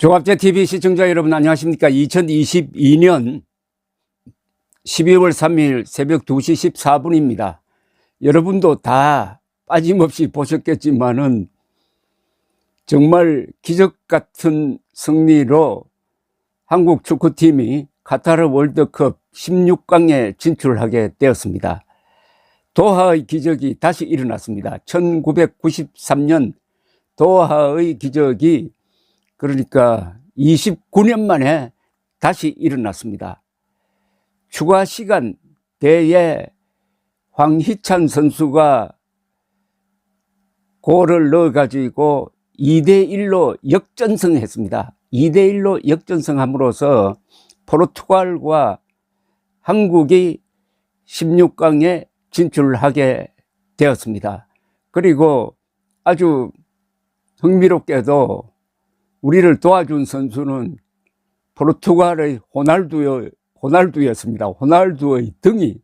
종합제TV 시청자 여러분 안녕하십니까. 2022년 12월 3일 새벽 2시 14분입니다. 여러분도 다 빠짐없이 보셨겠지만은 정말 기적 같은 승리로 한국 축구팀이 카타르 월드컵 16강에 진출하게 되었습니다. 도하의 기적이 다시 일어났습니다. 1993년 도하의 기적이 그러니까 29년 만에 다시 일어났습니다. 추가 시간 대에 황희찬 선수가 골을 넣어가지고 2대1로 역전승했습니다. 2대1로 역전승함으로써 포르투갈과 한국이 16강에 진출하게 되었습니다. 그리고 아주 흥미롭게도 우리를 도와준 선수는 포르투갈의 호날두였습니다. 호날두의 등이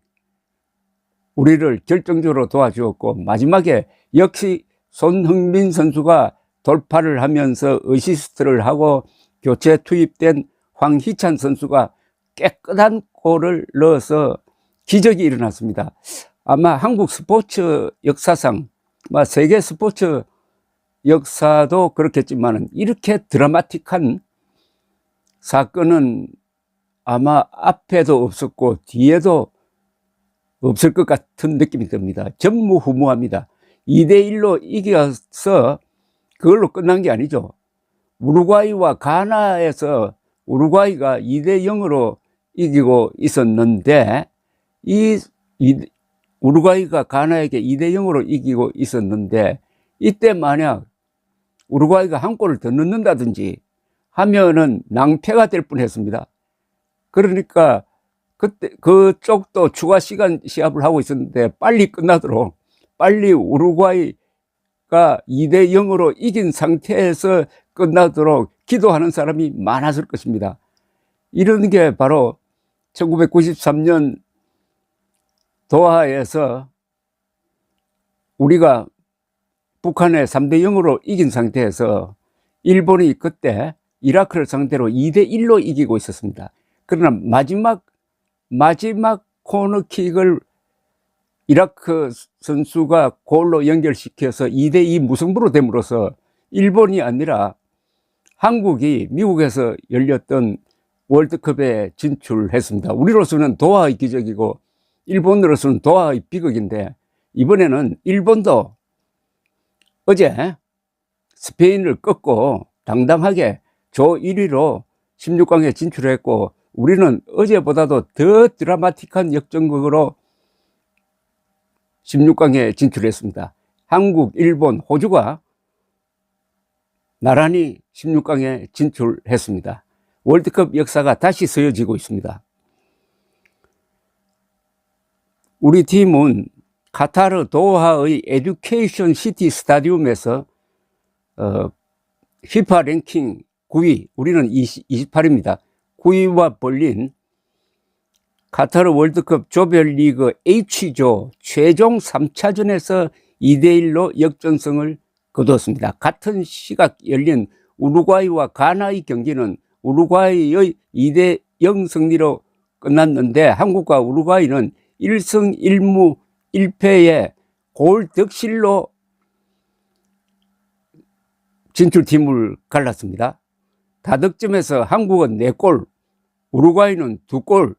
우리를 결정적으로 도와주었고, 마지막에 역시 손흥민 선수가 돌파를 하면서 어시스트를 하고 교체 투입된 황희찬 선수가 깨끗한 골을 넣어서 기적이 일어났습니다. 아마 한국 스포츠 역사상, 세계 스포츠 역사도 그렇겠지만 이렇게 드라마틱한 사건은 아마 앞에도 없었고 뒤에도 없을 것 같은 느낌이 듭니다. 전무후무합니다. 2대1로 이겨서 그걸로 끝난 게 아니죠. 우루과이와 가나에서 우루과이가 2대0으로 이기고 있었는데 우루과이가 가나에게 2대0으로 이기고 있었는데, 이때 만약 우루과이가 한 골을 더 넣는다든지 하면은 낭패가 될 뻔했습니다. 그러니까 그때 그쪽도 추가 시간 시합을 하고 있었는데 빨리 끝나도록, 빨리 우루과이가 2대0으로 이긴 상태에서 끝나도록 기도하는 사람이 많았을 것입니다. 이런 게 바로 1993년 도하에서 우리가 북한에 3대0으로 이긴 상태에서 일본이 그때 이라크를 상대로 2대1로 이기고 있었습니다. 그러나 마지막 코너킥을 이라크 선수가 골로 연결시켜서 2대2 무승부로 됨으로써 일본이 아니라 한국이 미국에서 열렸던 월드컵에 진출했습니다. 우리로서는 도하의 기적이고 일본으로서는 도하의 비극인데, 이번에는 일본도 어제 스페인을 꺾고 당당하게 조 1위로 16강에 진출했고, 우리는 어제보다도 더 드라마틱한 역전극으로 16강에 진출했습니다. 한국, 일본, 호주가 나란히 16강에 진출했습니다. 월드컵 역사가 다시 쓰여지고 있습니다. 우리 팀은 카타르 도하의 에듀케이션 시티 스타디움에서 FIFA 랭킹 9위, 우리는 28위입니다. 9위와 벌린 카타르 월드컵 조별리그 H조 최종 3차전에서 2대1로 역전승을 거두었습니다. 같은 시각 열린 우루과이와 가나의 경기는 우루과이의 2대0 승리로 끝났는데, 한국과 우루과이는 1승 1무 1패의 골 득실로 진출팀을 갈랐습니다. 다득점에서 한국은 4골, 우루과이는 2골,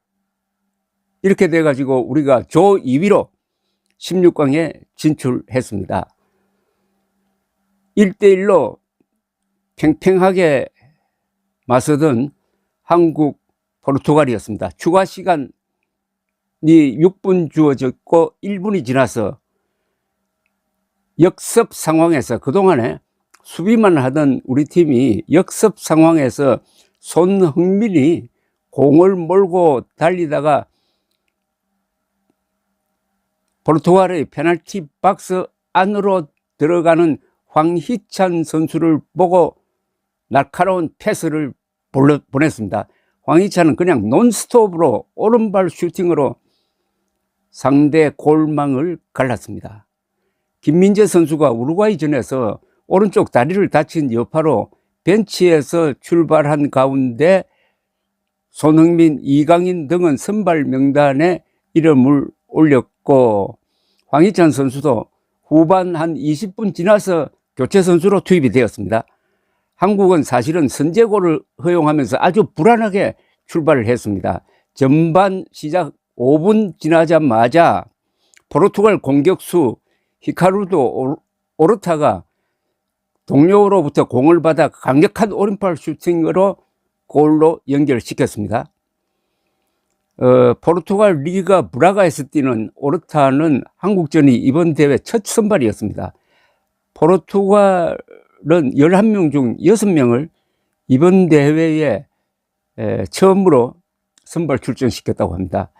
이렇게 돼가지고 우리가 조 2위로 16강에 진출했습니다. 1대1로 팽팽하게 맞서던 한국, 포르투갈이었습니다. 추가 시간이 6분 주어졌고 1분이 지나서 역습 상황에서, 그동안에 수비만 하던 우리 팀이 역습 상황에서 손흥민이 공을 몰고 달리다가 포르투갈의 페널티 박스 안으로 들어가는 황희찬 선수를 보고 날카로운 패스를 보냈습니다. 황희찬은 그냥 논스톱으로 오른발 슈팅으로 상대 골망을 갈랐습니다. 김민재 선수가 우루과이전에서 오른쪽 다리를 다친 여파로 벤치에서 출발한 가운데 손흥민, 이강인 등은 선발 명단에 이름을 올렸고, 황희찬 선수도 후반 한 20분 지나서 교체 선수로 투입이 되었습니다. 한국은 사실은 선제골을 허용하면서 아주 불안하게 출발을 했습니다. 전반 시작 5분 지나자마자 포르투갈 공격수 히카루도 오르타가 동료로부터 공을 받아 강력한 오른발 슈팅으로 골로 연결시켰습니다. 포르투갈 리가 브라가에서 뛰는 오르타는 한국전이 이번 대회 첫 선발이었습니다. 포르투갈은 11명 중 6명을 이번 대회에 처음으로 선발 출전시켰다고 합니다.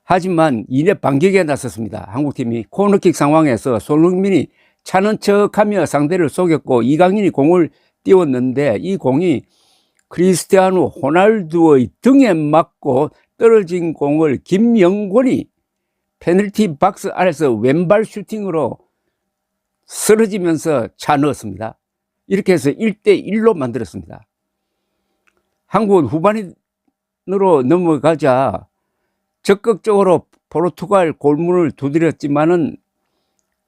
하지만 이내 반격에 나섰습니다. 한국팀이 코너킥 상황에서 손흥민이 차는 척하며 상대를 속였고 이강인이 공을 띄웠는데 이 공이 크리스티아노 호날두의 등에 맞고 떨어진 공을 김영권이 페널티 박스 안에서 왼발 슈팅으로 쓰러지면서 차 넣었습니다. 이렇게 해서 1대1로 만들었습니다. 한국은 후반으로 넘어가자 적극적으로 포르투갈 골문을 두드렸지만은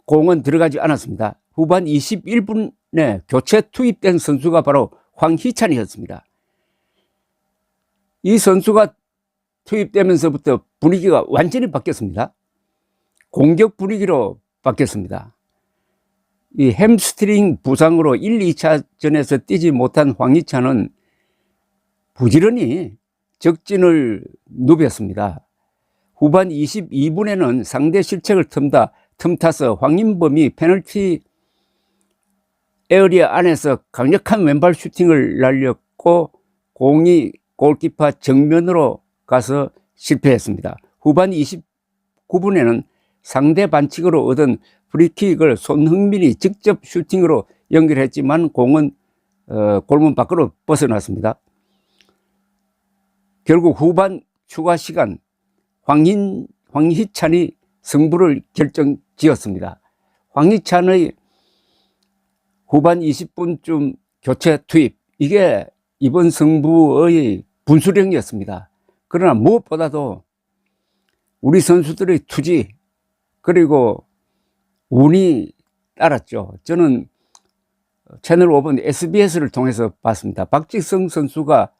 공은 들어가지 않았습니다. 후반 21분에 교체 투입된 선수가 바로 황희찬이었습니다. 이 선수가 투입되면서부터 분위기가 완전히 바뀌었습니다. 공격 분위기로 바뀌었습니다. 이 햄스트링 부상으로 1, 2차전에서 뛰지 못한 황희찬은 부지런히 적진을 누볐습니다. 후반 22분에는 상대 실책을 틈타서 황인범이 페널티 에어리어 안에서 강력한 왼발 슈팅을 날렸고 공이 골키퍼 정면으로 가서 실패했습니다. 후반 29분에는 상대 반칙으로 얻은 프리킥을 손흥민이 직접 슈팅으로 연결했지만 공은 골문 밖으로 벗어났습니다. 결국 후반 추가 시간 황희찬이 승부를 결정지었습니다. 황희찬의 후반 20분쯤 교체 투입, 이게 이번 승부의 분수령이었습니다. 그러나 무엇보다도 우리 선수들의 투지 그리고 운이 따랐죠. 저는 채널 5번 SBS를 통해서 봤습니다. 박지성 선수가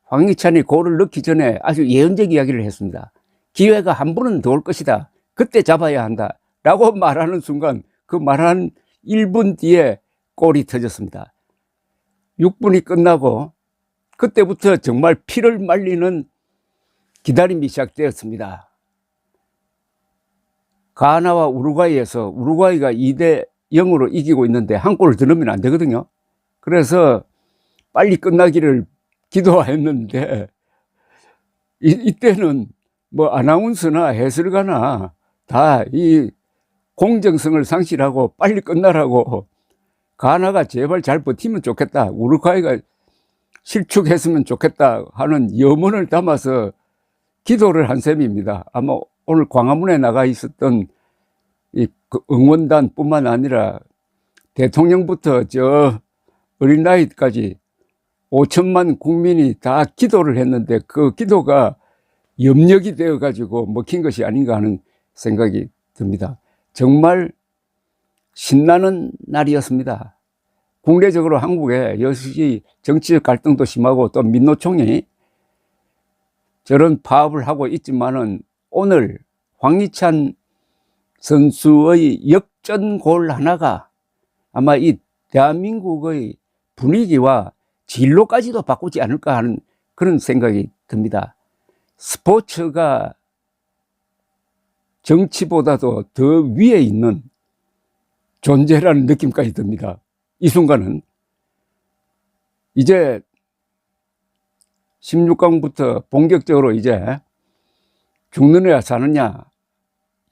황희찬이 골을 넣기 전에 아주 예언적 이야기를 했습니다. 기회가 한 번은 더 올 것이다. 그때 잡아야 한다. 라고 말하는 순간 그 말한 1분 뒤에 골이 터졌습니다. 6분이 끝나고 그때부터 정말 피를 말리는 기다림이 시작되었습니다. 가나와 우루과이에서 우루과이가 2대0으로 이기고 있는데 한 골을 더 넣으면 안 되거든요. 그래서 빨리 끝나기를 기도했는데 이때는 뭐 아나운서나 해설가나 다 이 공정성을 상실하고 빨리 끝나라고 가나가 제발 잘 버티면 좋겠다, 우루과이가 실축했으면 좋겠다 하는 염원을 담아서 기도를 한 셈입니다. 아마 오늘 광화문에 나가 있었던 이 응원단 뿐만 아니라 대통령부터 저 어린아이까지 5천만 국민이 다 기도를 했는데 그 기도가 염력이 되어 가지고 먹힌 것이 아닌가 하는 생각이 듭니다. 정말 신나는 날이었습니다. 국내적으로 한국에 역시 정치적 갈등도 심하고 또 민노총이 저런 파업을 하고 있지만은 오늘 황희찬 선수의 역전골 하나가 아마 이 대한민국의 분위기와 진로까지도 바꾸지 않을까 하는 그런 생각이 듭니다. 스포츠가 정치보다도 더 위에 있는 존재라는 느낌까지 듭니다. 이 순간은 이제 16강부터 본격적으로 이제 죽느냐 사느냐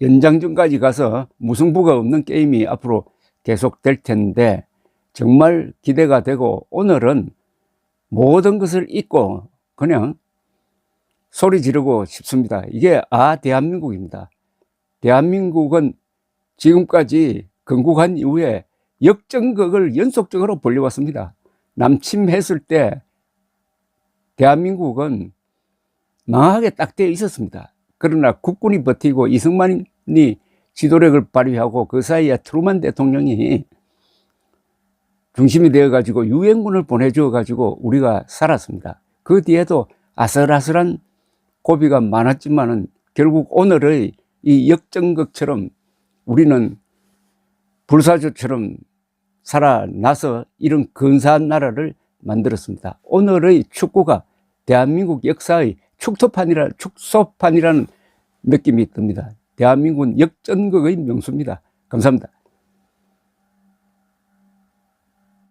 연장전까지 가서 무승부가 없는 게임이 앞으로 계속될 텐데 정말 기대가 되고, 오늘은 모든 것을 잊고 그냥 소리 지르고 싶습니다. 이게 대한민국입니다. 대한민국은 지금까지 건국한 이후에 역전극을 연속적으로 벌려왔습니다. 남침했을 때 대한민국은 망하게 딱 되어 있었습니다. 그러나 국군이 버티고 이승만이 지도력을 발휘하고 그 사이에 트루만 대통령이 중심이 되어가지고 유엔군을 보내주어가지고 우리가 살았습니다. 그 뒤에도 아슬아슬한 고비가 많았지만은 결국 오늘의 이 역전극처럼 우리는 불사조처럼 살아나서 이런 근사한 나라를 만들었습니다. 오늘의 축구가 대한민국 역사의 축소판이라는 느낌이 듭니다. 대한민국은 역전극의 명수입니다. 감사합니다.